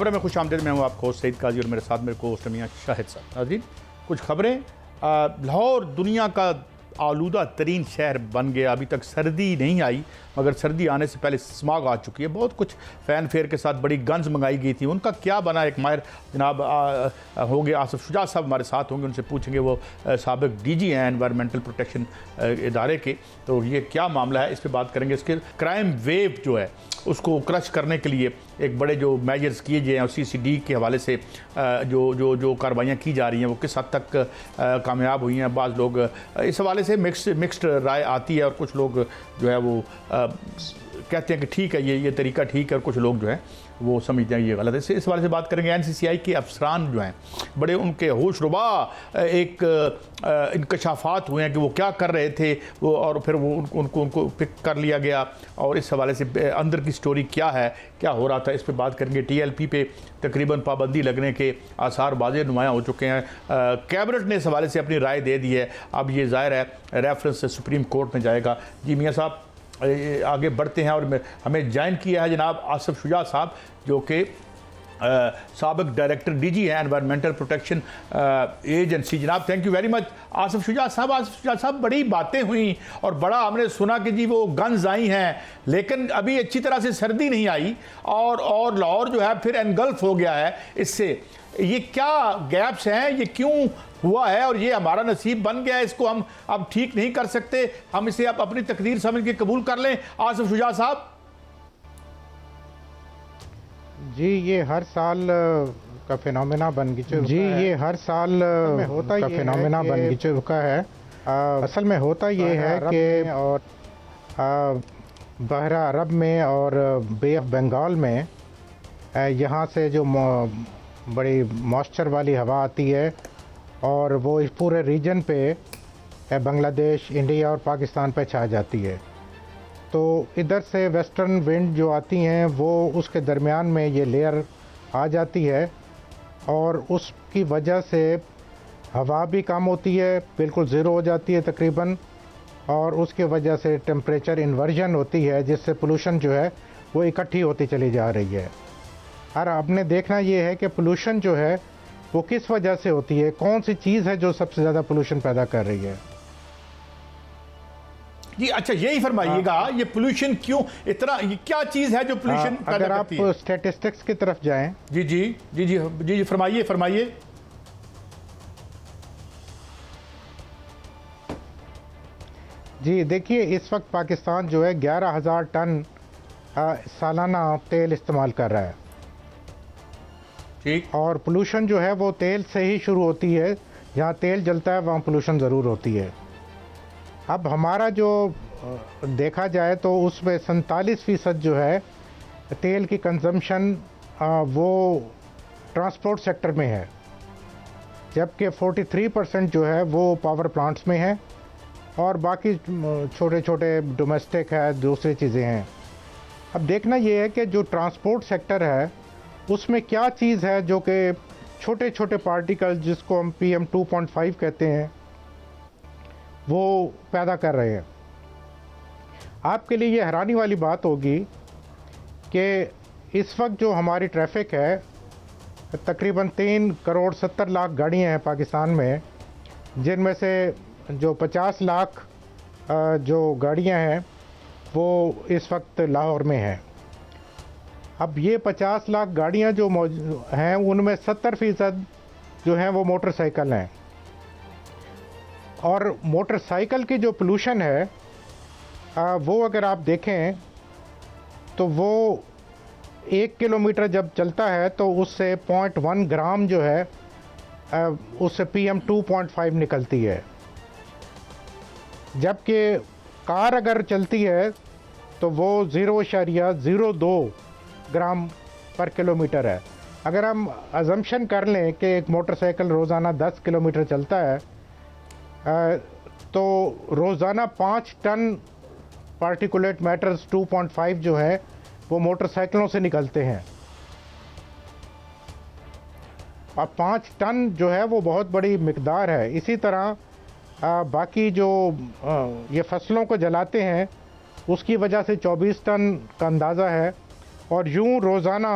خبریں میں خوش آمدید. میں ہوں آپ کو سعید قاضی اور میرے ساتھ میرے کو میاں شاہد صاحب. ناظرین کچھ خبریں. لاہور دنیا کا آلودہ ترین شہر بن گیا. ابھی تک سردی نہیں آئی مگر سردی آنے سے پہلے سماگ آ چکی ہے. بہت کچھ فین فیئر کے ساتھ بڑی گنز منگائی گئی تھی. ان کا کیا بنا؟ ایک ماہر جناب ہوں گے آصف شجاع صاحب ہمارے ساتھ ہوں گے. ان سے پوچھیں گے، وہ سابق ڈی جی ہیں انوائرمنٹل پروٹیکشن ادارے کے، تو یہ کیا معاملہ ہے اس پہ بات کریں گے. اس کے کرائم ویو جو ہے اس کو کرش کرنے کے لیے ایک بڑے جو میجرز کیے گئے ہیں اور سی سی ڈی کے حوالے سے جو کارروائیاں کی جا رہی ہیں وہ کس حد تک کامیاب ہوئی ہیں. بعض لوگ اس حوالے سے مکسڈ رائے آتی ہے اور کچھ لوگ جو ہے وہ کہتے ہیں کہ ٹھیک ہے یہ طریقہ ٹھیک ہے، اور کچھ لوگ جو ہیں وہ سمجھتے ہیں یہ غلط ہے. اس حوالے سے بات کریں گے. این سی سی آئی کے افسران جو ہیں بڑے ان کے ہوش ربا ایک انکشافات ہوئے ہیں کہ وہ کیا کر رہے تھے وہ، اور پھر وہ ان کو پک کر لیا گیا. اور اس حوالے سے اندر کی سٹوری کیا ہے، کیا ہو رہا تھا، اس پہ بات کریں گے. ٹی ایل پی پہ تقریباً پابندی لگنے کے آثار واضح نمایاں ہو چکے ہیں. کیبنٹ نے اس حوالے سے اپنی رائے دے دی ہے. اب یہ ظاہر ہے ریفرنس سپریم کورٹ میں جائے گا. جی میاں صاحب آگے بڑھتے ہیں، اور ہمیں جوائن کیا ہے جناب آصف شجاع صاحب جو کہ سابق ڈائریکٹر ڈی جی ہیں انوائرمنٹل پروٹیکشن ایجنسی. جناب thank you very much. Asif Shuja sahab بڑی باتیں ہوئیں اور بڑا ہم نے سنا کہ جی وہ گنز آئی ہیں، لیکن ابھی اچھی طرح سے سردی نہیں آئی اور لاہور جو ہے پھر انگلف ہو گیا ہے اس سے. یہ کیا گیپس ہیں، یہ کیوں ہوا ہے، اور یہ ہمارا نصیب بن گیا ہے، اس کو ہم اب ٹھیک نہیں کر سکتے، ہم اسے اب اپنی تقدیر سمجھ کے قبول کر لیں. آصف شجاع صاحب. جی یہ ہر سال کا فینومینا بن چکا ہے. جی یہ ہر سال کا فینومینا بن چکا ہے. اصل میں ہوتا یہ ہے کہ اور بحیرہ عرب میں اور بے آف بنگال میں یہاں سے جو بڑی موئسچر والی ہوا آتی ہے اور وہ اس پورے ریجن پہ بنگلہ دیش، انڈیا اور پاکستان پہ چھا جاتی ہے. تو ادھر سے ویسٹرن ونڈ جو آتی ہیں وہ اس کے درمیان میں یہ لیئر آ جاتی ہے اور اس کی وجہ سے ہوا بھی کم ہوتی ہے، بالکل زیرو ہو جاتی ہے تقریباً، اور اس کی وجہ سے ٹیمپریچر انورژن ہوتی ہے جس سے پولوشن جو ہے وہ اکٹھی ہوتی چلی جا رہی ہے. اور اب نے دیکھنا یہ ہے کہ پولوشن جو ہے وہ کس وجہ سے ہوتی ہے، کون سی چیز ہے جو سب سے زیادہ پولوشن پیدا کر رہی ہے. جی اچھا یہی فرمائیے گا، یہ پولوشن کیوں اتنا، یہ کیا چیز ہے جو پولوشن پیدا اگر آپ کرتی ہے؟ اسٹیٹسٹکس کی طرف جائیں. جی فرمائیے. جی دیکھیے اس وقت پاکستان جو ہے 11,000 ٹن سالانہ تیل استعمال کر رہا ہے. ٹھیک. اور پولوشن جو ہے وہ تیل سے ہی شروع ہوتی ہے. جہاں تیل جلتا ہے وہاں پولوشن ضرور ہوتی ہے. اب ہمارا جو دیکھا جائے تو اس میں 47% جو ہے تیل کی کنزمپشن وہ ٹرانسپورٹ سیکٹر میں ہے، جبکہ 43% جو ہے وہ پاور پلانٹس میں ہے، اور باقی چھوٹے چھوٹے ڈومیسٹک ہے، دوسری چیزیں ہیں. اب دیکھنا یہ ہے کہ جو ٹرانسپورٹ سیکٹر ہے اس میں کیا چیز ہے جو کہ چھوٹے چھوٹے پارٹیکل جس کو ہم PM 2.5 کہتے ہیں وہ پیدا کر رہے ہیں. آپ کے لیے یہ حیرانی والی بات ہوگی کہ اس وقت جو ہماری ٹریفک ہے تقریباً 3 کروڑ 70 لاکھ گاڑیاں ہیں پاکستان میں، جن میں سے جو 50 لاکھ جو گاڑیاں ہیں وہ اس وقت لاہور میں ہیں. اب یہ 50 لاکھ گاڑیاں جو ہیں ان میں 70% جو ہیں وہ موٹر سائیکل ہیں. اور موٹر سائیکل کی جو پولوشن ہے وہ اگر آپ دیکھیں تو وہ 1 کلومیٹر جب چلتا ہے تو اس سے 0.1 گرام جو ہے اس سے PM 2.5 نکلتی ہے، جبکہ کار اگر چلتی ہے تو وہ 0.02 گرام پر کلومیٹر ہے. اگر ہم ازمپشن کر لیں کہ ایک موٹر سائیکل روزانہ 10 کلومیٹر چلتا ہے تو روزانہ 5 ٹن پارٹیکولیٹ میٹرز 2.5 جو ہے وہ موٹر سائیکلوں سے نکلتے ہیں. اور 5 ٹن جو ہے وہ بہت بڑی مقدار ہے. اسی طرح باقی جو یہ فصلوں کو جلاتے ہیں اس کی وجہ سے 24 ٹن کا اندازہ ہے. اور یوں روزانہ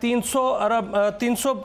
300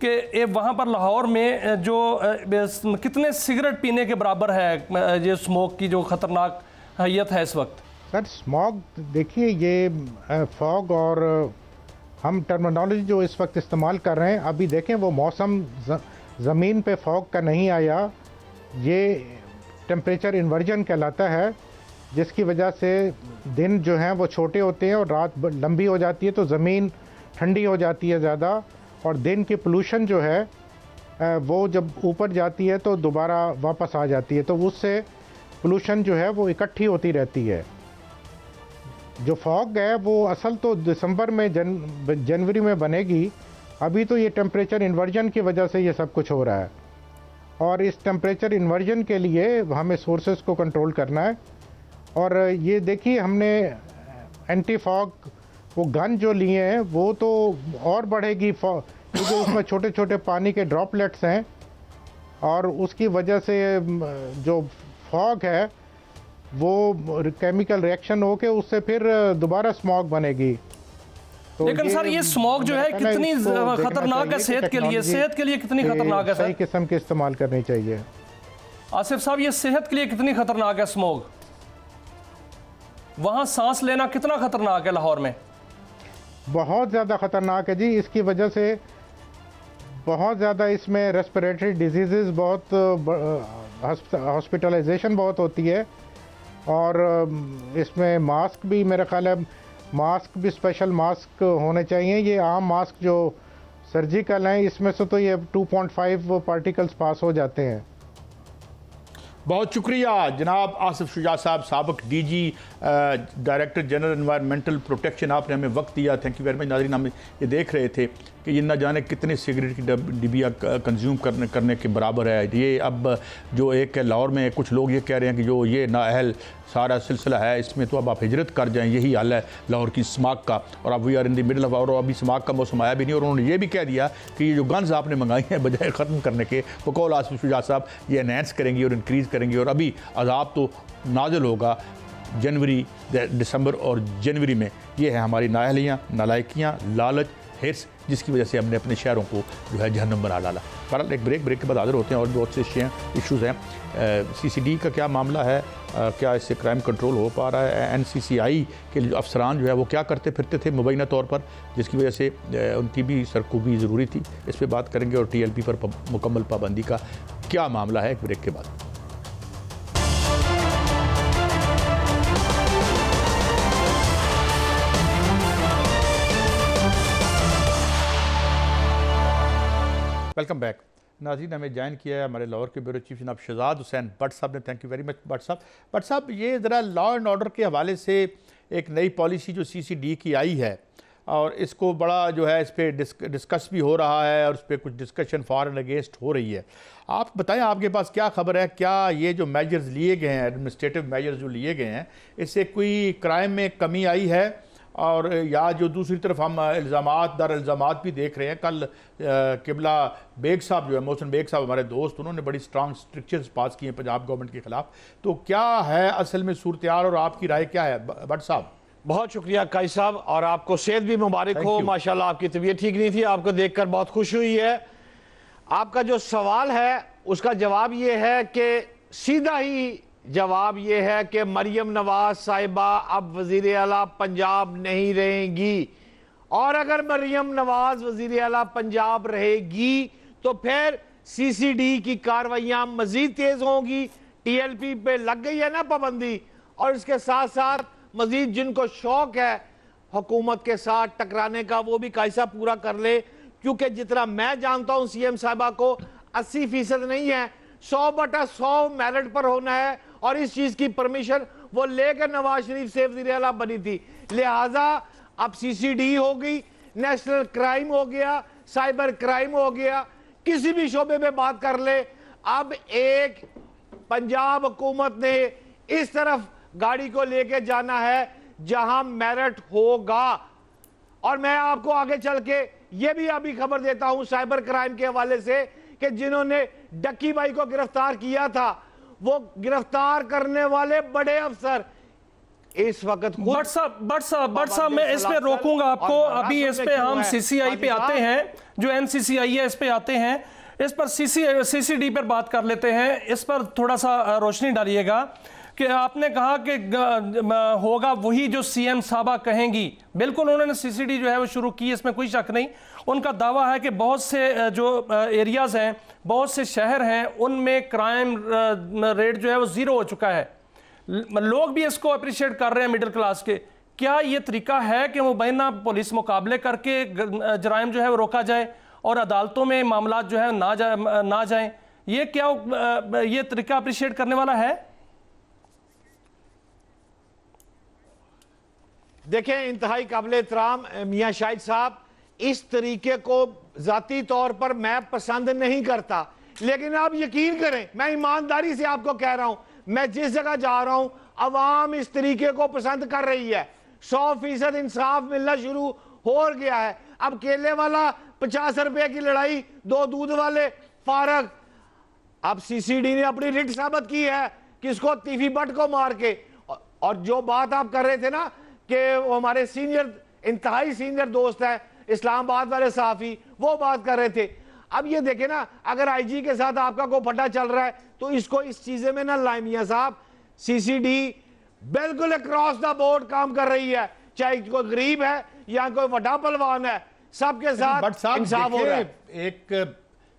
کہ وہاں پر لاہور میں جو کتنے سگریٹ پینے کے برابر ہے یہ سموک کی جو خطرناک حیت ہے اس وقت؟ سر اسموگ دیکھیے یہ فوگ اور ہم ٹرمینالوجی جو اس وقت استعمال کر رہے ہیں ابھی دیکھیں وہ موسم زمین پہ فوگ کا نہیں آیا، یہ ٹیمپریچر انورژن کہلاتا ہے جس کی وجہ سے دن جو ہیں وہ چھوٹے ہوتے ہیں اور رات لمبی ہو جاتی ہے تو زمین ٹھنڈی ہو جاتی ہے زیادہ، اور دن کی پولوشن جو ہے وہ جب اوپر جاتی ہے تو دوبارہ واپس آ جاتی ہے، تو اس سے پولوشن جو ہے وہ اکٹھی ہوتی رہتی ہے۔ جو فوگ ہے وہ اصل تو دسمبر میں جنوری میں بنے گی، ابھی تو یہ ٹیمپریچر انورژن کی وجہ سے یہ سب کچھ ہو رہا ہے، اور اس ٹیمپریچر انورژن کے لیے ہمیں سورسز کو کنٹرول کرنا ہے۔ اور یہ دیکھیے ہم نے اینٹی فاگ وہ گن جو لیے ہیں وہ تو اور بڑھے گی، کیونکہ اس میں چھوٹے چھوٹے پانی کے ڈراپلیٹس ہیں اور اس کی وجہ سے جو فاگ ہے وہ کیمیکل ریئیکشن ہو کے اس سے پھر دوبارہ اسموگ بنے گی۔ لیکن سر یہ اسموگ جو ہے کتنی خطرناک ہے صحت کے لیے؟ صحت کے لیے کتنی خطرناک ہے سر؟ صحیح قسم کے استعمال کرنی چاہیے۔ آصف صاحب یہ صحت کے لیے کتنی خطرناک ہے اسموگ؟ وہاں سانس لینا کتنا خطرناک ہے لاہور میں؟ بہت زیادہ خطرناک ہے جی، اس کی وجہ سے بہت زیادہ اس میں ریسپریٹری ڈیزیزز بہت ہاسپٹلائزیشن بہت ہوتی ہے، اور اس میں ماسک بھی میرا خیال ہے ماسک بھی اسپیشل ماسک ہونے چاہیے۔ یہ عام ماسک جو سرجیکل ہیں اس میں سے تو یہ 2.5 پارٹیکلز پاس ہو جاتے ہیں۔ بہت شکریہ جناب آصف شجاع صاحب، سابق D G director general environmental protection, آپ نے ہمیں وقت دیا، تھینک یو ویری مچ۔ ناظرین ہم یہ دیکھ رہے تھے کہ یہ نہ جانے کتنے سگریٹ کی ڈبیاں کنزیوم کرنے کے برابر ہے۔ یہ اب جو ایک لاہور میں کچھ لوگ یہ کہہ رہے ہیں کہ جو یہ نااہل سارا سلسلہ ہے اس میں تو اب آپ ہجرت کر جائیں، یہی حال ہے لاہور کی اسماک کا، اور اب we are in the middle of, اور ابھی اسماک کا موسم آیا بھی نہیں، اور انہوں نے یہ بھی کہہ دیا کہ یہ جو گنز آپ نے منگائی ہیں بجائے ختم کرنے کے بقول آصف شجاع صاحب یہ انہینس کریں گی اور انکریز کریں گی، اور ابھی عذاب تو نازل ہوگا جنوری، دسمبر اور جنوری میں۔ یہ ہے ہماری نااہلیاں، نالائکیاں، لالچ، ہرس، جس کی وجہ سے ہم نے اپنے شہروں کو جو ہے جہنم بنا ڈالا۔ بہرحال ایک بریک کے بعد حاضر ہوتے ہیں، اور بہت سے ایشوز ہیں۔ سی سی ڈی کا کیا معاملہ ہے، کیا اس سے کرائم کنٹرول ہو پا رہا ہے؟ این سی سی آئی کے جو افسران جو ہے وہ کیا کرتے پھرتے تھے مبینہ طور پر، جس کی وجہ سے ان کی بھی سرکوبی ضروری تھی، اس پہ بات کریں گے، اور ٹی ایل پی پر مکمل پابندی کا کیا معاملہ ہے، ایک بریک کے بعد۔ Welcome back. ناظرین ہمیں جوائن کیا ہے ہمارے لاہور کے بیورو چیف جناب شہزاد حسین بٹ صاحب نے، thank you very much but صاحب۔ بٹ صاحب یہ ذرا لا اینڈ آرڈر کے حوالے سے ایک نئی پالیسی جو سی سی ڈی کی آئی ہے، اور اس کو بڑا جو ہے اس پہ ڈسکس بھی ہو رہا ہے، اور اس پہ کچھ ڈسکشن فار اینڈ اگینسٹ ہو رہی ہے۔ آپ بتائیں آپ کے پاس کیا خبر ہے، کیا یہ جو میجرز لیے گئے ہیں، ایڈمنسٹریٹو میجرز جو لیے گئے ہیں، اس سے کوئی کرائم میں کمی آئی ہے؟ اور یا جو دوسری طرف ہم الزامات در الزامات بھی دیکھ رہے ہیں، کل قبلہ بیگ صاحب جو ہے محسن بیگ صاحب ہمارے دوست، انہوں نے بڑی سٹرانگ سٹرکچرز پاس کیے ہیں پنجاب گورنمنٹ کے خلاف، تو کیا ہے اصل میں صورتحال اور آپ کی رائے کیا ہے بٹ صاحب؟ بہت شکریہ قائد صاحب، اور آپ کو صحت بھی مبارک ہو، ماشاءاللہ آپ کی طبیعت ٹھیک نہیں تھی، آپ کو دیکھ کر بہت خوش ہوئی ہے۔ آپ کا جو سوال ہے اس کا جواب یہ ہے کہ سیدھا ہی جواب یہ ہے کہ مریم نواز صاحبہ اب وزیر اعلیٰ پنجاب نہیں رہیں گی، اور اگر مریم نواز وزیر اعلیٰ پنجاب رہے گی تو پھر سی سی ڈی کی کاروائیاں مزید تیز ہوں گی۔ ٹی ایل پی پہ لگ گئی ہے نا پابندی، اور اس کے ساتھ ساتھ مزید جن کو شوق ہے حکومت کے ساتھ ٹکرانے کا وہ بھی قائصہ پورا کر لے، کیونکہ جتنا میں جانتا ہوں سی ایم صاحبہ کو 80% نہیں ہے، 100/100 میرٹ پر ہونا ہے، اور اس چیز کی پرمیشن وہ لے کر نواز شریف سے وزیر اعلیٰ بنی تھی، لہٰذا اب سی سی ڈی ہو گئی، نیشنل کرائم ہو گیا، سائبر کرائم ہو گیا، کسی بھی شعبے میں بات کر لے۔ اب ایک پنجاب حکومت نے اس طرف گاڑی کو لے کے جانا ہے جہاں میرٹ ہوگا، اور میں آپ کو آگے چل کے یہ بھی ابھی خبر دیتا ہوں سائبر کرائم کے حوالے سے کہ جنہوں نے ڈکی بھائی کو گرفتار کیا تھا، وہ گرفتار کرنے والے بڑے افسر اس وقت بٹ صاحب میں اس پہ روکوں گا آپ کو. ابھی اس پہ ہم سی سی آئی پہ آتے ہیں, جو این سی سی آئی ہے اس پہ آتے ہیں. اس پر سی سی ڈی پر بات کر لیتے ہیں. اس پر تھوڑا سا روشنی ڈالیے گا کہ آپ نے کہا کہ ہوگا وہی جو سی ایم صاحبہ کہیں گی. بالکل انہوں نے سی سی ڈی جو ہے وہ شروع کی, اس میں کوئی شک نہیں. ان کا دعویٰ ہے کہ بہت سے جو ایریاز ہیں, بہت سے شہر ہیں, ان میں کرائم ریٹ جو ہے وہ زیرو ہو چکا ہے. لوگ بھی اس کو اپریشیٹ کر رہے ہیں مڈل کلاس کے. کیا یہ طریقہ ہے کہ مبینہ پولیس مقابلے کر کے جرائم جو ہے وہ روکا جائے اور عدالتوں میں معاملات جو ہے نہ جائیں؟ یہ کیا یہ طریقہ اپریشیٹ کرنے والا ہے؟ دیکھیں, انتہائی قابل احترام میاں شاہد صاحب, اس طریقے کو ذاتی طور پر میں پسند نہیں کرتا, لیکن آپ یقین کریں, میں ایمانداری سے آپ کو کہہ رہا ہوں, میں جس جگہ جا رہا ہوں عوام اس طریقے کو پسند کر رہی ہے. 100% انصاف ملنا شروع ہو گیا ہے. اب کیلے والا 50 روپے کی لڑائی, 2 دودھ والے فارغ. اب سی سی ڈی نے اپنی رٹ ثابت کی ہے کس کو, تیفی بٹ کو مار کے. اور جو بات آپ کر رہے تھے نا کہ ہمارے سینئر, انتہائی سینئر دوست ہیں اسلام آباد والے صحافی, وہ بات کر رہے تھے. اب یہ دیکھیں نا, اگر آئی جی کے ساتھ آپ کا کوئی پھٹا چل رہا ہے تو اس کو اس چیزیں میں نہ لائیں میاں صاحب. سی سی ڈی بالکل اکراس دا بورڈ کام کر رہی ہے, چاہے کوئی غریب ہے یا کوئی وڈا پلوان ہے, سب کے ساتھ انصاف ہو رہا ہے. ایک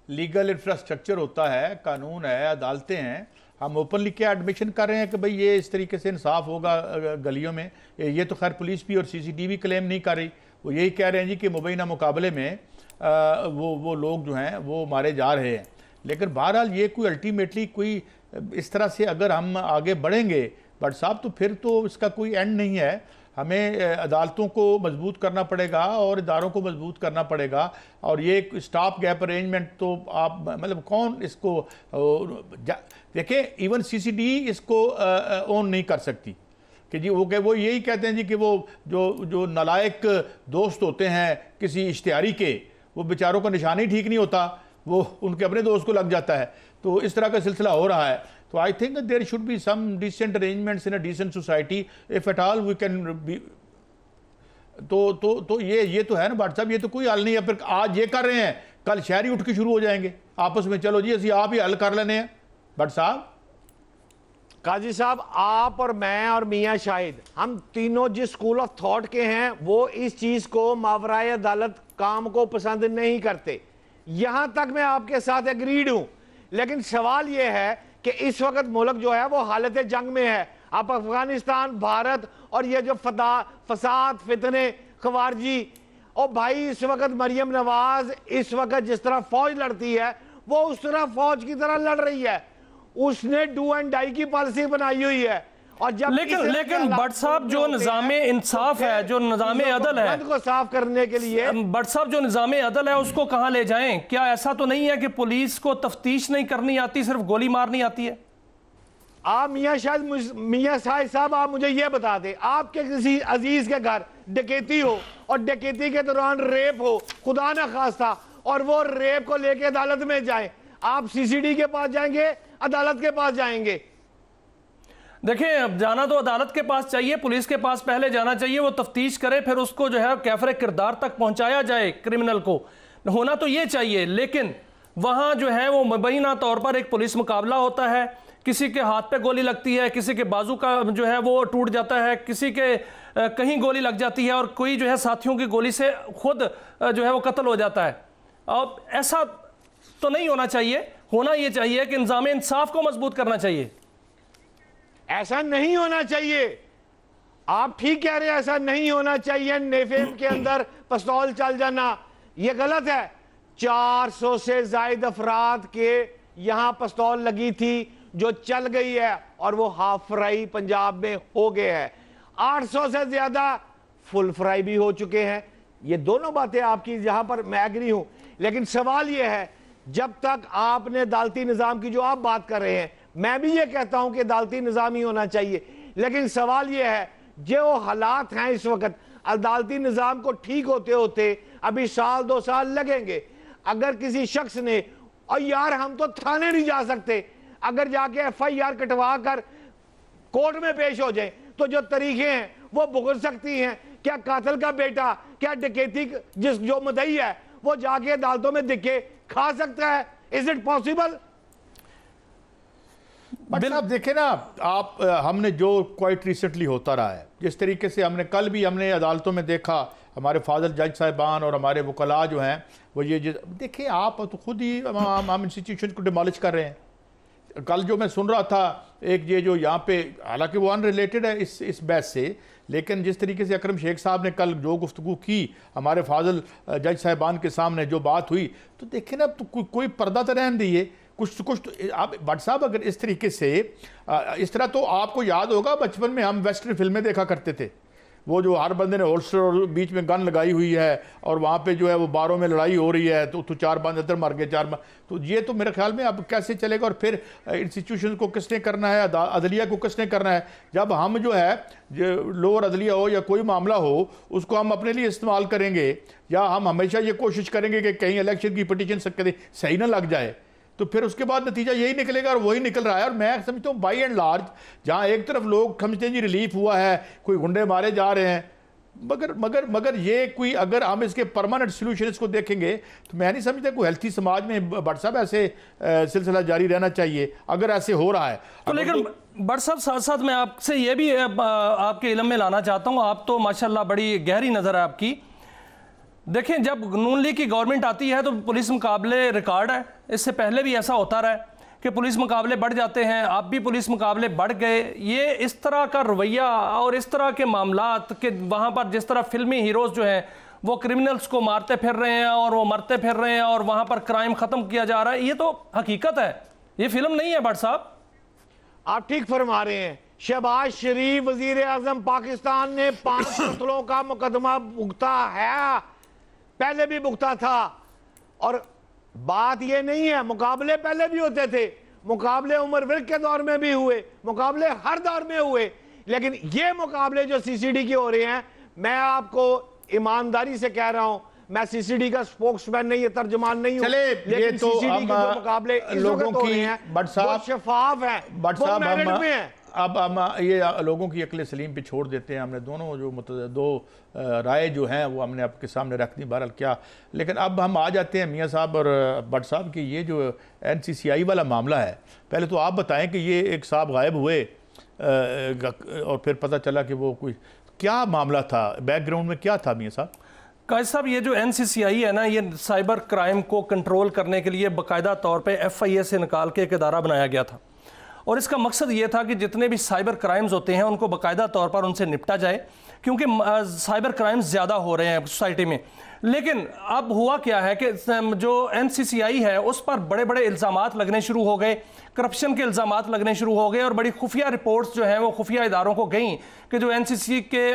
لیگل انفراسٹرکچر ہوتا ہے, قانون ہے, عدالتیں ہیں. ہم اوپنلی کیا ایڈمیشن کر رہے ہیں کہ بھئی یہ اس طریقے سے انصاف ہوگا گلیوں میں. یہ تو خیر پولیس بھی اور سی سی ڈی بھی کلیم نہیں کر رہی. وہ یہی کہہ رہے ہیں جی کہ مبینہ مقابلے میں وہ لوگ جو ہیں وہ مارے جا رہے ہیں. لیکن بہرحال یہ کوئی الٹیمیٹلی کوئی اس طرح سے اگر ہم آگے بڑھیں گے بٹ صاحب, تو پھر تو اس کا کوئی اینڈ نہیں ہے. ہمیں عدالتوں کو مضبوط کرنا پڑے گا اور اداروں کو مضبوط کرنا پڑے گا. اور یہ اسٹاپ گیپ ارینجمنٹ تو آپ مطلب کون اس کو دیکھیں, ایون سی سی ڈی اس کو اون نہیں کر سکتی کہ جی وہ یہی کہتے ہیں جی کہ وہ جو نالائق دوست ہوتے ہیں کسی اشتہاری کے, وہ بیچاروں کا نشان ہی ٹھیک نہیں ہوتا, وہ ان کے اپنے دوست کو لگ جاتا ہے. تو اس طرح کا سلسلہ ہو رہا ہے. تو I think that there should be some decent arrangements in a decent society if at all we can be. تو یہ تو ہے نا بٹ صاحب, یہ تو کوئی حل نہیں ہے. پھر آج یہ کر رہے ہیں, کل شہری اٹھ کے شروع ہو جائیں گے آپس میں, چلو جی اسی آپ ہی حل کر لینے ہیں. بٹ صاحب, قاضی صاحب, آپ اور میں اور میاں شاہد, ہم تینوں جس اسکول آف تھاٹ کے ہیں وہ اس چیز کو ماورائے عدالت کام کو پسند نہیں کرتے. یہاں تک میں آپ کے ساتھ ایگریڈ ہوں. لیکن سوال یہ ہے کہ اس وقت ملک جو ہے وہ حالت جنگ میں ہے. آپ افغانستان, بھارت اور یہ جو فساد, فتنے, خوارجی, اور بھائی اس وقت مریم نواز اس وقت جس طرح فوج لڑتی ہے وہ اس طرح فوج کی طرح لڑ رہی ہے. اس نے ڈو اینڈ ڈائی کی پالیسی بنائی ہوئی ہے. اور جب لیکن بٹ صاحب جو نظام انصاف ہے, جو نظام عدل ہے, کو صاف کرنے کے لیے بٹ صاحب جو نظام عدل ہے اس کو کہاں لے جائیں؟ کیا ایسا تو نہیں ہے کہ پولیس کو تفتیش نہیں کرنی آتی, صرف گولی مارنی آتی ہے؟ آپ میاں شاہد صاحب, آپ مجھے یہ بتا دیں, آپ کے کسی عزیز کے گھر ڈکیتی ہو اور ڈکیتی کے دوران ریپ ہو, خدا نہ خواستہ, اور وہ ریپ کو لے کے عدالت میں جائیں, آپ سی سی ڈی کے پاس جائیں گے, عدالت کے پاس جائیں گے؟ دیکھیں, جانا تو عدالت کے پاس چاہیے, پولیس کے پاس پہلے جانا چاہیے, وہ تفتیش کرے, پھر اس کو جو ہے کیفر کردار تک پہنچایا جائے. کرمنل کو ہونا تو یہ چاہیے. لیکن وہاں جو ہے وہ مبینہ طور پر ایک پولیس مقابلہ ہوتا ہے, کسی کے ہاتھ پہ گولی لگتی ہے, کسی کے بازو کا جو ہے وہ ٹوٹ جاتا ہے, کسی کے کہیں گولی لگ جاتی ہے, اور کوئی جو ہے ساتھیوں کی گولی سے خود جو ہے وہ قتل ہو جاتا ہے. اب ایسا تو نہیں ہونا چاہیے. ہونا یہ چاہیے کہ نظام انصاف کو مضبوط کرنا چاہیے. ایسا نہیں ہونا چاہیے. آپ ٹھیک کہہ رہے ہیں, ایسا نہیں ہونا چاہیے. نیفیم کے اندر پستول چل جانا یہ غلط ہے. 400 سے زائد افراد کے یہاں پستول لگی تھی جو چل گئی ہے, اور وہ ہاف فرائی پنجاب میں ہو گئے ہیں. 800 سے زیادہ فل فرائی بھی ہو چکے ہیں. یہ دونوں باتیں آپ کی جہاں پر میں ایگری ہوں. لیکن سوال یہ ہے, جب تک آپ نے عدالتی نظام کی جو آپ بات کر رہے ہیں, میں بھی یہ کہتا ہوں کہ عدالتی نظام ہی ہونا چاہیے. لیکن سوال یہ ہے, جو حالات ہیں اس وقت, عدالتی نظام کو ٹھیک ہوتے ہوتے ابھی 1-2 سال لگیں گے. اگر کسی شخص نے, اور یار ہم تو تھانے نہیں جا سکتے, اگر جا کے ایف آئی آر کٹوا کر کورٹ میں پیش ہو جائیں تو جو طریقے ہیں وہ بھگت سکتی ہیں. کیا قاتل کا بیٹا, کیا ڈکیتی جو مدعی ہے وہ جا کے عدالتوں میں دکے کھا سکتا ہے؟ Is it possible? صاحب دیکھیں نا آپ, ہم نے جو کوائٹ ریسنٹلی ہوتا رہا ہے, جس طریقے سے ہم نے کل بھی ہم نے عدالتوں میں دیکھا, ہمارے فاضل جج صاحبان اور ہمارے وکلاء جو ہیں وہ یہ دیکھیں, آپ تو خود ہی ہم انسٹیٹیوشن کو ڈیمالش کر رہے ہیں. کل جو میں سن رہا تھا ایک یہ جو یہاں پہ, حالانکہ وہ ان ریلیٹڈ ہے اس بحث سے, لیکن جس طریقے سے اکرم شیخ صاحب نے کل جو گفتگو کی ہمارے فاضل جج صاحبان کے سامنے جو بات ہوئی, تو دیکھیں نا تو کوئی پردہ تو رہن دیئے کچھ تو آپ بٹ صاحب اگر اس طریقے سے اس طرح, تو آپ کو یاد ہوگا بچپن میں ہم ویسٹرن فلمیں دیکھا کرتے تھے, وہ جو ہر بندے نے ہولسٹر اور بیچ میں گن لگائی ہوئی ہے اور وہاں پہ جو ہے وہ باروں میں لڑائی ہو رہی ہے, تو 4 بند ادھر مر گئے 4 تو یہ تو میرے خیال میں اب کیسے چلے گا. اور پھر انسٹیٹیوشن کو کس نے کرنا ہے, عدلیہ کو کس نے کرنا ہے, جب ہم جو ہے لوور عدلیہ ہو یا کوئی معاملہ ہو اس کو ہم اپنے لیے استعمال کریں گے, یا ہم ہمیشہ یہ کوشش کریں گے کہ کہیں الیکشن کی پٹیشن صحیح نہ لگ جائے, تو پھر اس کے بعد نتیجہ یہی نکلے گا اور وہی نکل رہا ہے. اور میں سمجھتا ہوں بائی اینڈ لارج جہاں ایک طرف لوگ سمجھتے ہیں جی ریلیف ہوا ہے, کوئی گنڈے مارے جا رہے ہیں, مگر یہ کوئی, اگر ہم اس کے پرماننٹ سلوشن اس کو دیکھیں گے تو میں نہیں سمجھتا کوئی ہیلتھی سماج میں بٹ صاحب ایسے سلسلہ جاری رہنا چاہیے اگر ایسے ہو رہا ہے. تو لیکن بٹ صاحب ساتھ ساتھ میں آپ سے یہ بھی آپ کے علم میں لانا چاہتا ہوں, آپ تو ماشاءاللہ بڑی گہری نظر ہے آپ کی. دیکھیں جب نون لیگ کی گورنمنٹ آتی ہے تو پولیس مقابلے ریکارڈ ہے, اس سے پہلے بھی ایسا ہوتا رہا ہے کہ پولیس مقابلے بڑھ جاتے ہیں, آپ بھی پولیس مقابلے بڑھ گئے. یہ اس طرح کا رویہ اور اس طرح کے معاملات کہ وہاں پر جس طرح فلمی ہیروز جو ہیں وہ کرمنلز کو مارتے پھر رہے ہیں اور وہ مرتے پھر رہے ہیں اور وہاں پر کرائم ختم کیا جا رہا ہے, یہ تو حقیقت ہے, یہ فلم نہیں ہے بٹ صاحب. آپ ٹھیک فرما رہے ہیں. شہباز شریف وزیر اعظم پاکستان نے 5 قتلوں کا مقدمہ بھگتا ہے, پہلے بھی بھگتا تھا. اور بات یہ نہیں ہے, مقابلے پہلے بھی ہوتے تھے, مقابلے عمر ورک کے دور میں بھی ہوئے, مقابلے ہر دور میں ہوئے, لیکن یہ مقابلے جو سی سی ڈی کے ہو رہے ہیں, میں آپ کو ایمانداری سے کہہ رہا ہوں, میں سی سی ڈی کا سپوکس مین نہیں, یہ ترجمان نہیں ہوں, لیکن سی سی ڈی کے جو مقابلے اس وقت ہو رہے ہیں وہ شفاف ہیں, وہ میرٹ میں ہیں. اب ہم یہ لوگوں کی عقل سلیم پہ چھوڑ دیتے ہیں, ہم نے دونوں جو دو رائے جو ہیں وہ ہم نے آپ کے سامنے رکھ دی بہرحال کیا. لیکن اب ہم آ جاتے ہیں میاں صاحب اور بٹ صاحب کی یہ جو این سی سی آئی والا معاملہ ہے. پہلے تو آپ بتائیں کہ یہ ایک صاحب غائب ہوئے اور پھر پتہ چلا کہ وہ کوئی کیا معاملہ تھا, بیک گراؤنڈ میں کیا تھا میاں صاحب؟ قائد صاحب یہ جو این سی سی آئی ہے نا, یہ سائبر کرائم کو کنٹرول کرنے کے لیے باقاعدہ طور پہ ایف آئی اے سے نکال کے ایک ادارہ بنایا گیا تھا, اور اس کا مقصد یہ تھا کہ جتنے بھی سائبر کرائمز ہوتے ہیں ان کو باقاعدہ طور پر ان سے نپٹا جائے, کیونکہ سائبر کرائمز زیادہ ہو رہے ہیں سوسائٹی میں. لیکن اب ہوا کیا ہے کہ جو این سی سی آئی ہے اس پر بڑے بڑے الزامات لگنے شروع ہو گئے, کرپشن کے الزامات لگنے شروع ہو گئے, اور بڑی خفیہ رپورٹس جو ہیں وہ خفیہ اداروں کو گئیں کہ جو این سی سی کے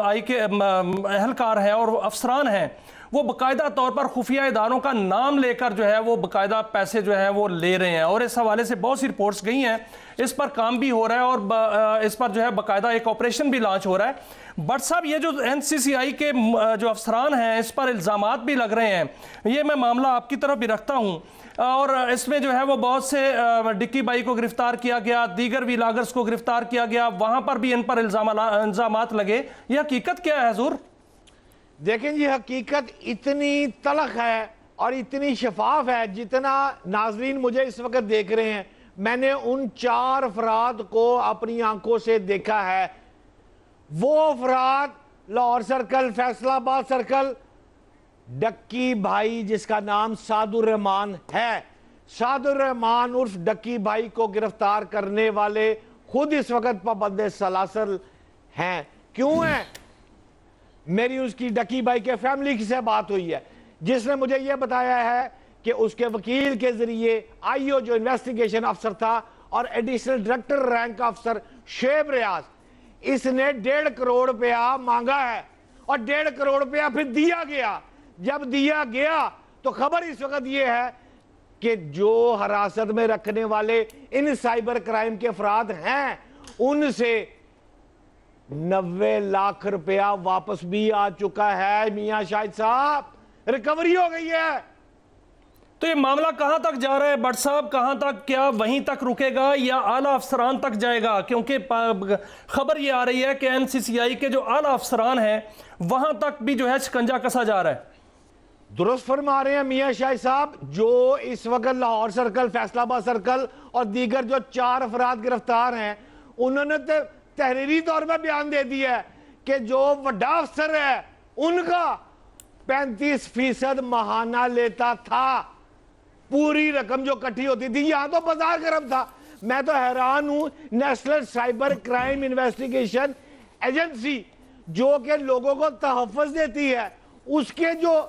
آئی کے اہلکار ہیں اور افسران ہیں وہ باقاعدہ طور پر خفیہ اداروں کا نام لے کر جو ہے وہ باقاعدہ پیسے جو ہیں وہ لے رہے ہیں, اور اس حوالے سے بہت سی رپورٹس گئی ہیں, اس پر کام بھی ہو رہا ہے اور اس پر جو ہے باقاعدہ ایک آپریشن بھی لانچ ہو رہا ہے. بٹ صاحب یہ جو این سی سی آئی کے جو افسران ہیں اس پر الزامات بھی لگ رہے ہیں, یہ میں معاملہ آپ کی طرف بھی رکھتا ہوں, اور اس میں جو ہے وہ بہت سے ڈکی بائی کو گرفتار کیا گیا, دیگر ویلاگرز کو گرفتار کیا گیا, وہاں پر بھی ان پر الزامات لگے. یہ حقیقت کیا ہے حضور؟ دیکھیں جی, حقیقت اتنی تلخ ہے اور اتنی شفاف ہے جتنا ناظرین مجھے اس وقت دیکھ رہے ہیں. میں نے ان 4 افراد کو اپنی آنکھوں سے دیکھا ہے. وہ افراد لاہور سرکل, فیصل آباد سرکل, ڈکی بھائی جس کا نام سعد الرحمان ہے, سعد الرحمان عرف ڈکی بھائی کو گرفتار کرنے والے خود اس وقت پابند سلاسل ہیں. کیوں ہیں؟ میری اس کی ڈکی بھائی کے فیملی سے بات ہوئی ہے, جس نے مجھے یہ بتایا ہے کہ اس کے وکیل کے ذریعے آئی او جو انویسٹیگیشن افسر تھا اور ایڈیشنل ڈائریکٹر رینک افسر شعیب ریاض, اس نے 1.5 کروڑ روپیہ مانگا ہے اور 1.5 کروڑ روپیہ پھر دیا گیا. جب دیا گیا تو خبر اس وقت یہ ہے کہ جو حراست میں رکھنے والے ان سائبر کرائم کے افراد ہیں ان سے 90 لاکھ روپیہ واپس بھی آ چکا ہے. میاں شاہد صاحب, ریکوری ہو گئی ہے. تو یہ معاملہ کہاں تک جا رہا ہے بٹ صاحب, کہاں تک, کیا وہیں تک رکے گا یا اعلیٰ افسران تک جائے گا؟ کیونکہ خبر یہ آ رہی ہے کہ NCCI کے جو اعلیٰ افسران ہیں وہاں تک بھی جو ہے شکنجہ کسا جا رہا ہے. درست فرما رہے ہیں میاں شاہ صاحب. جو اس وقت لاہور سرکل, فیصل آباد سرکل اور دیگر جو 4 افراد گرفتار ہیں, انہوں نے تحریری طور پہ بیان دے دیا ہے کہ جو وڈا افسر ہے ان کا 35% ماہانہ لیتا تھا. پوری رقم جو کٹھی ہوتی تھی, یہاں تو بازار گرم تھا. میں تو حیران ہوں, national cyber crime investigation agency جو کہ لوگوں کو تحفظ دیتی ہے, اس کے جو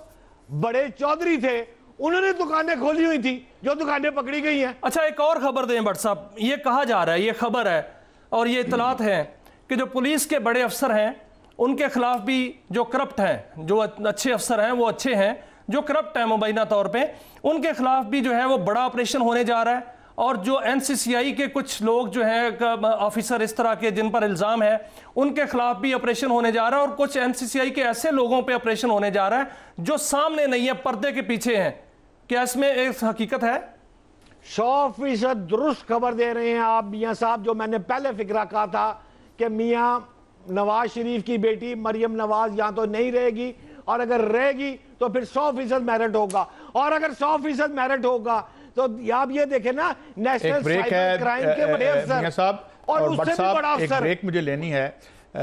بڑے چودھری تھے انہوں نے دکانیں کھولی ہوئی تھی, جو دکانیں پکڑی گئی ہیں. اچھا ایک اور خبر دیں بٹ صاحب, یہ کہا جا رہا ہے, یہ خبر ہے اور یہ اطلاعات ہیں کہ جو پولیس کے بڑے افسر ہیں ان کے خلاف بھی جو کرپٹ ہیں, جو اچھے افسر ہیں وہ اچھے ہیں, جو کرپٹ ہیں مبینہ طور پہ, ان کے خلاف بھی جو ہے وہ بڑا آپریشن ہونے جا رہا ہے. اور جو NCCI کے کچھ لوگ جو ہیں آفیسر اس طرح کے جن پر الزام ہے, ان کے خلاف بھی آپریشن ہونے جا رہا ہے. اور کچھ NCCI کے ایسے لوگوں پہ آپریشن ہونے جا رہا ہے جو سامنے نہیں ہے, پردے کے پیچھے ہیں. کیا اس میں ایک حقیقت ہے؟ 100% درست خبر دے رہے ہیں آپ میاں صاحب. جو میں نے پہلے فکرہ کہا تھا کہ میاں نواز شریف کی بیٹی مریم نواز یہاں تو نہیں رہے گی, اور اگر رہے گی تو پھر 100% میرٹ ہوگا. اور اگر 100% میرٹ ہوگا تو آپ یہ دیکھیں نا, نیشنل سائبر کرائم کے بڑے افسر اور اس سے بھی بڑا افسر. ایک بریک مجھے لینی ہے.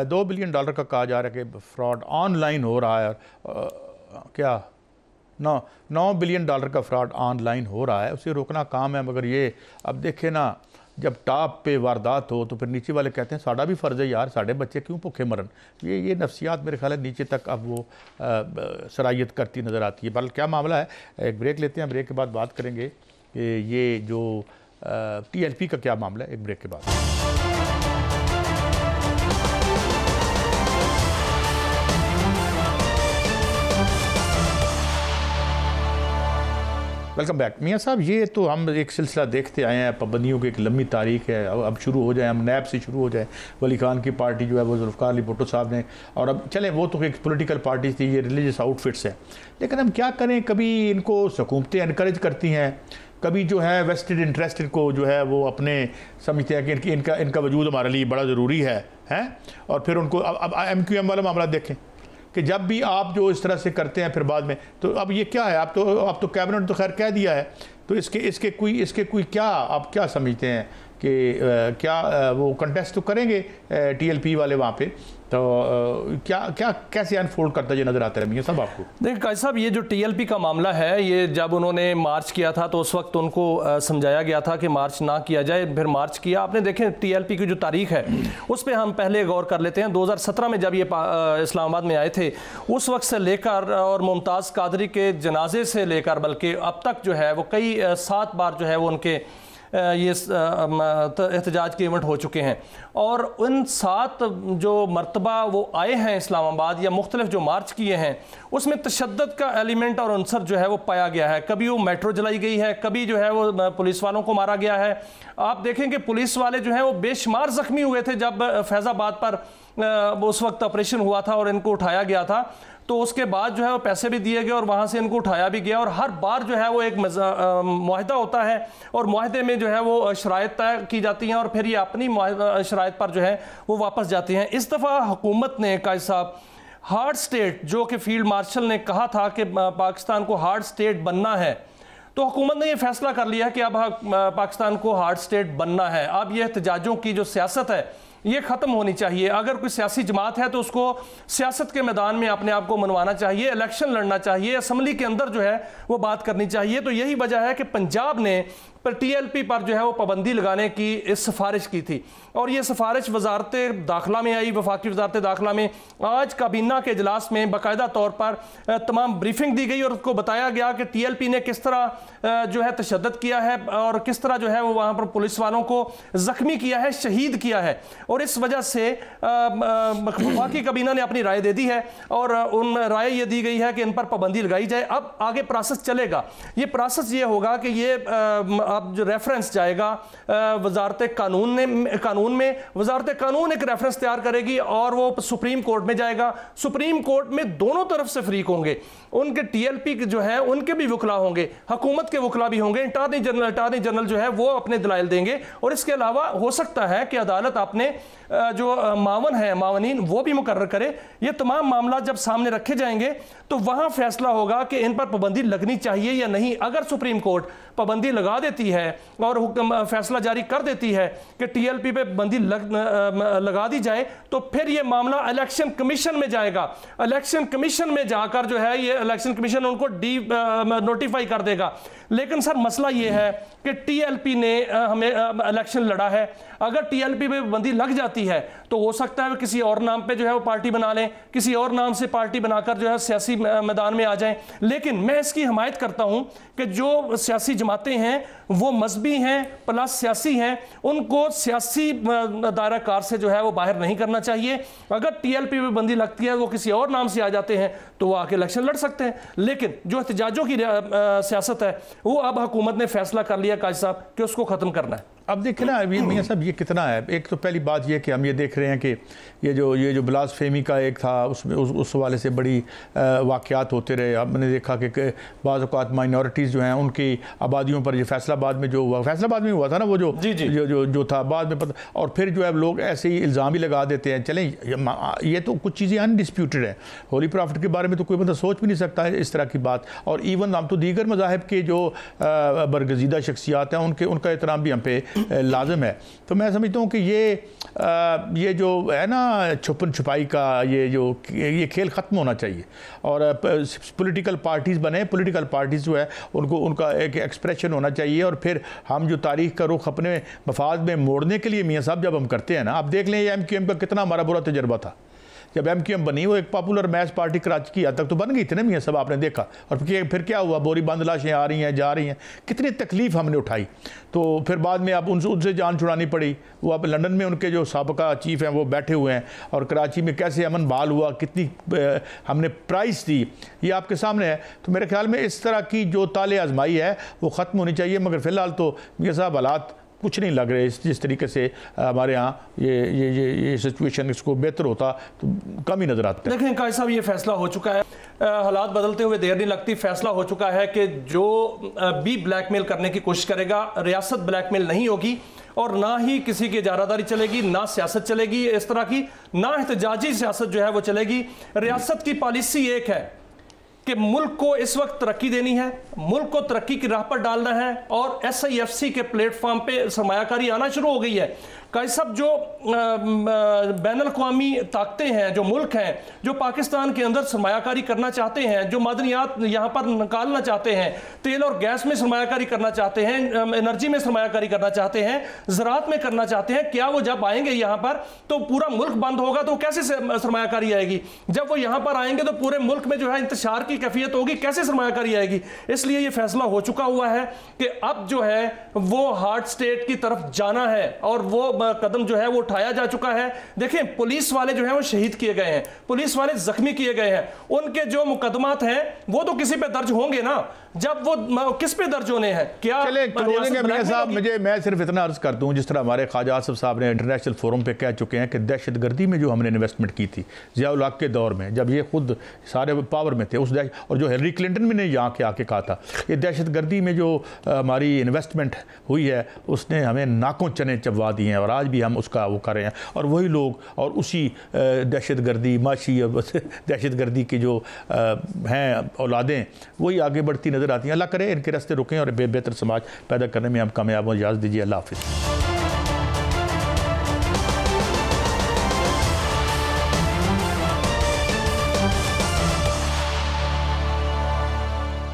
$2 بلین کا کہا جا رہا ہے کہ فراڈ آن لائن ہو رہا ہے. کیا $9 بلین کا فراڈ آن لائن ہو رہا ہے, اسے روکنا کام ہے. مگر یہ اب دیکھیں نا, جب ٹاپ پہ واردات ہو تو پھر نیچے والے کہتے ہیں ساڑھا بھی فرض ہے یار, ساڑھے بچے کیوں بھوکے مرن. یہ نفسیات میرے خیال ہے نیچے تک اب وہ سرایت کرتی نظر آتی ہے. بلکہ کیا معاملہ ہے, ایک بریک لیتے ہیں, بریک کے بعد بات کریں گے کہ یہ جو TLP کا کیا معاملہ ہے. ایک بریک کے بعد. Welcome back. میاں صاحب, یہ تو ہم ایک سلسلہ دیکھتے آئے ہیں, پابندیوں کی ایک لمبی تاریخ ہے. اب شروع ہو جائیں, ہم نیب سے شروع ہو جائیں. ولی خان کی پارٹی جو ہے وہ ذوالفقار علی بھٹو صاحب نے, اور اب چلیں وہ تو ایک پولیٹیکل پارٹی تھی, یہ ریلیجس آؤٹ فٹس ہے. لیکن ہم کیا کریں, کبھی ان کو حکومتیں انکریج کرتی ہیں, کبھی جو ہے ویسٹڈ انٹرسٹ کو جو ہے وہ اپنے سمجھتے ہیں کہ ان کا وجود ہمارے لیے بڑا ضروری ہے. اور پھر ان کو اب MQM والا معاملہ دیکھیں کہ جب بھی آپ جو اس طرح سے کرتے ہیں پھر بعد میں تو اب یہ کیا ہے, آپ تو کیبنٹ تو خیر کہہ دیا ہے, تو اس کے کوئی کیا آپ کیا سمجھتے ہیں کہ کیا وہ کنٹیسٹ تو کریں گے TLP والے وہاں پہ, تو کیسے انفولڈ کرتا یہ نظر آتا ہے میاں صاحب آپ کو؟ دیکھیں قائد صاحب, یہ جو TLP کا معاملہ ہے, یہ جب انہوں نے مارچ کیا تھا تو اس وقت ان کو سمجھایا گیا تھا کہ مارچ نہ کیا جائے, پھر مارچ کیا. آپ نے دیکھیں TLP کی جو تاریخ ہے اس پہ ہم پہلے غور کر لیتے ہیں. 2017 میں جب یہ اسلام آباد میں آئے تھے, اس وقت سے لے کر اور ممتاز قادری کے جنازے سے لے کر بلکہ اب تک جو ہے وہ کئی 7 بار جو ہے وہ ان کے یہ احتجاج کے ایونٹ ہو چکے ہیں. اور ان 7 جو مرتبہ وہ آئے ہیں اسلام آباد یا مختلف جو مارچ کیے ہیں, اس میں تشدد کا ایلیمنٹ اور عنصر جو ہے وہ پایا گیا ہے. کبھی وہ میٹرو جلائی گئی ہے, کبھی جو ہے وہ پولیس والوں کو مارا گیا ہے. آپ دیکھیں کہ پولیس والے جو ہیں وہ بے شمار زخمی ہوئے تھے جب فیض آباد پر اس وقت آپریشن ہوا تھا اور ان کو اٹھایا گیا تھا. تو اس کے بعد جو ہے وہ پیسے بھی دیے گئے اور وہاں سے ان کو اٹھایا بھی گیا, اور ہر بار جو ہے وہ ایک معاہدہ ہوتا ہے اور معاہدے میں جو ہے وہ شرائط طے کی جاتی ہیں اور پھر یہ اپنی شرائط پر جو ہے وہ واپس جاتی ہیں. اس دفعہ حکومت نے قائد صاحب ہارڈ سٹیٹ, جو کہ فیلڈ مارشل نے کہا تھا کہ پاکستان کو ہارڈ سٹیٹ بننا ہے, تو حکومت نے یہ فیصلہ کر لیا کہ اب پاکستان کو ہارڈ سٹیٹ بننا ہے. اب یہ احتجاجوں کی جو سیاست ہے یہ ختم ہونی چاہیے. اگر کوئی سیاسی جماعت ہے تو اس کو سیاست کے میدان میں اپنے آپ کو منوانا چاہیے, الیکشن لڑنا چاہیے, اسمبلی کے اندر جو ہے وہ بات کرنی چاہیے. تو یہی وجہ ہے کہ پنجاب نے پر TLP پر جو ہے وہ پابندی لگانے کی اس سفارش کی تھی, اور یہ سفارش وزارت داخلہ میں آئی, وفاقی وزارت داخلہ میں. آج کابینہ کے اجلاس میں باقاعدہ طور پر تمام بریفنگ دی گئی اور اس کو بتایا گیا کہ TLP نے کس طرح جو ہے تشدد کیا ہے اور کس طرح جو ہے وہ وہاں پر پولیس والوں کو زخمی کیا ہے, شہید کیا ہے. اور اس وجہ سے وفاقی کابینہ نے اپنی رائے دے دی ہے اور ان رائے یہ دی گئی ہے کہ ان پر پابندی لگائی جائے. اب آگے پروسیس چلے گا. یہ پروسیس یہ ہوگا کہ یہ اب جو ریفرنس جائے گا وزارت قانون میں وزارت قانون ایک ریفرنس تیار کرے گی اور وہ سپریم کورٹ میں جائے گا. سپریم کورٹ میں دونوں طرف سے فریق ہوں گے, ان کے ٹی ایل پی جو ہے ان کے بھی وکلا ہوں گے, حکومت کے وکلا بھی ہوں گے, اٹارنی جنرل جو ہے وہ اپنے دلائل دیں گے, اور اس کے علاوہ ہو سکتا ہے کہ عدالت اپنے جو معاونین وہ بھی مقرر کرے. یہ تمام معاملات جب سامنے رکھے جائیں گے تو وہاں فیصلہ ہوگا کہ ان پر پابندی لگنی چاہیے یا نہیں. اگر سپریم کورٹ پابندی لگا دیتی ہے اور حکم فیصلہ جاری کر دیتی ہے کہ ٹی ایل پی پہ پابندی لگا دی جائے تو پھر یہ معاملہ الیکشن کمیشن میں جائے گا. الیکشن کمیشن میں جا کر جو ہے یہ الیکشن کمیشن ان کو نوٹیفائی کر دے گا. لیکن سر مسئلہ یہ ہے کہ ٹی ایل پی نے ہمیں الیکشن لڑا ہے, اگر ٹی ایل پی پہ پابندی لگ جاتی ہے تو ہو سکتا ہے کسی اور نام پہ جو ہے وہ پارٹی بنا لیں, کسی اور نام سے پارٹی بنا کر جو ہے سیاسی میدان میں آ جائیں. لیکن میں اس کی حمایت کرتا ہوں کہ جو سیاسی جماعتیں ہیں وہ مذہبی ہیں پلس سیاسی ہیں, ان کو سیاسی دائرہ کار سے جو ہے وہ باہر نہیں کرنا چاہیے. اگر ٹی ایل پی پہ پابندی لگتی ہے وہ کسی اور نام سے آ جاتے ہیں تو وہ آ کے الیکشن لڑ سکتے ہیں. لیکن جو احتجاجوں کی سیاست ہے وہ اب حکومت نے فیصلہ کر لیا قاضی صاحب کہ اس کو ختم کرنا ہے. اب دیکھیں نا میاں صاحب یہ کتنا ہے. ایک تو پہلی بات یہ کہ ہم یہ دیکھ رہے ہیں کہ یہ جو بلاسفیمی کا ایک تھا اس حوالے سے بڑی واقعات ہوتے رہے. ہم نے دیکھا کہ بعض اوقات مائنورٹیز جو ہیں ان کی آبادیوں پر یہ فیصل آباد میں جو ہوا, فیصل آباد میں ہوا تھا نا وہ جو تھا بعد میں پتہ, اور پھر جو ہے لوگ ایسے ہی الزام ہی لگا دیتے ہیں. چلیں یہ تو کچھ چیزیں انڈسپیوٹڈ ہیں, ہولی پرافٹ کے بارے میں تو کوئی بندہ سوچ بھی نہیں سکتا ہے اس طرح کی بات. اور ایون ہم تو دیگر مذاہب کے جو برگزیدہ شخصیات ہیں ان کا احترام بھی ہم پہ لازم ہے. تو میں سمجھتا ہوں کہ یہ جو ہے نا چھپن چھپائی کا یہ کھیل ختم ہونا چاہیے, اور پولیٹیکل پارٹیز بنے. پولیٹیکل پارٹیز جو ہے ان کا ایک ایکسپریشن ہونا چاہیے, اور پھر ہم جو تاریخ کا رخ اپنے مفاد میں موڑنے کے لیے میاں صاحب جب ہم کرتے ہیں نا, آپ دیکھ لیں یہ ایم کیو ایم کا کتنا ہمارا برا تجربہ تھا. جب ایم کیو ایم بنی وہ ایک پاپولر میس پارٹی کراچی کی حد تک تو بن گئی تھی نا میاں صاحب, آپ نے دیکھا. اور پھر کیا ہوا, بوری بند لاشیں آ رہی ہیں جا رہی ہیں, کتنی تکلیف ہم نے اٹھائی. تو پھر بعد میں اب ان سے جان چھڑانی پڑی. وہ اب لنڈن میں ان کے جو سابقہ چیف ہیں وہ بیٹھے ہوئے ہیں, اور کراچی میں کیسے امن بحال ہوا, کتنی ہم نے پرائز دی, یہ آپ کے سامنے ہے. تو میرے خیال میں اس طرح کی جو طالع آزمائی ہے وہ ختم ہونی چاہیے. مگر فی الحال تو میاں صاحب حالات کچھ نہیں لگ رہے جس طریقے سے ہمارے ہاں یہ سچویشن اس کو بہتر ہوتا تو کم ہی نظر آتا ہے. دیکھیں قاضی صاحب یہ فیصلہ ہو چکا ہے, حالات بدلتے ہوئے دیر نہیں لگتی. فیصلہ ہو چکا ہے کہ جو بھی بلیک میل کرنے کی کوشش کرے گا, ریاست بلیک میل نہیں ہوگی, اور نہ ہی کسی کی اجارہ داری چلے گی, نہ سیاست چلے گی اس طرح کی, نہ احتجاجی سیاست جو ہے وہ چلے گی. ریاست کی پالیسی ایک ہے کہ ملک کو اس وقت ترقی دینی ہے, ملک کو ترقی کی راہ پر ڈالنا ہے, اور ایس آئی ایف سی کے پلیٹ فارم پہ سرمایہ کاری آنا شروع ہو گئی ہے. قاضی صاحب جو بین الاقوامی طاقتیں ہیں, جو ملک ہیں جو پاکستان کے اندر سرمایہ کاری کرنا چاہتے ہیں, جو معدنیات یہاں پر نکالنا چاہتے ہیں, تیل اور گیس میں سرمایہ کاری کرنا چاہتے ہیں, انرجی میں سرمایہ کاری کرنا چاہتے ہیں, زراعت میں کرنا چاہتے ہیں, کیا وہ جب آئیں گے یہاں پر تو پورا ملک بند ہوگا تو کیسے سرمایہ کاری آئے گی؟ جب وہ یہاں پر آئیں گے تو پورے ملک میں جو ہے انتشار کی کیفیت ہوگی, کیسے سرمایہ کاری آئے گی؟ اس لیے یہ فیصلہ ہو چکا ہوا ہے کہ اب جو ہے وہ ہارڈ سٹیٹ کی طرف جانا ہے, اور وہ قدم جو ہے وہ اٹھایا جا چکا ہے. دیکھیں پولیس والے جو ہیں وہ شہید کیے گئے ہیں, پولیس والے زخمی کیے گئے ہیں, ان کے جو مقدمات ہیں وہ تو کسی پہ درج ہوں گے نا, جب وہ کس پہ درج ہونے ہیں؟ کیا میاں صاحب میں صرف اتنا عرض کر دوں, جس طرح ہمارے خواجہ آصف صاحب نے انٹرنیشنل فورم پہ کہہ چکے ہیں کہ دہشت گردی میں جو ہم نے انویسٹمنٹ کی تھی ضیاء الحق کے دور میں, جب یہ خود سارے پاور میں تھے, اور جو ہیلری کلنٹن نے یہاں کے آ کے کہا تھا, یہ دہشت گردی میں جو ہماری انویسٹمنٹ ہوئی ہے اس نے ہمیں ناکوں چنے چبوا دیے ہیں, اور آج بھی ہم اس کا وہ کر رہے ہیں. اور وہی لوگ اور اسی دہشت گردی معاشی دہشت گردی کے جو ہیں اولادیں وہی آگے بڑھتی نظر آتی ہیں. اللہ کرے ان کے راستے رکیں اور بہتر سماج پیدا کرنے میں ہم کامیاب ہوں. اجازت دیجیے, اللہ حافظ.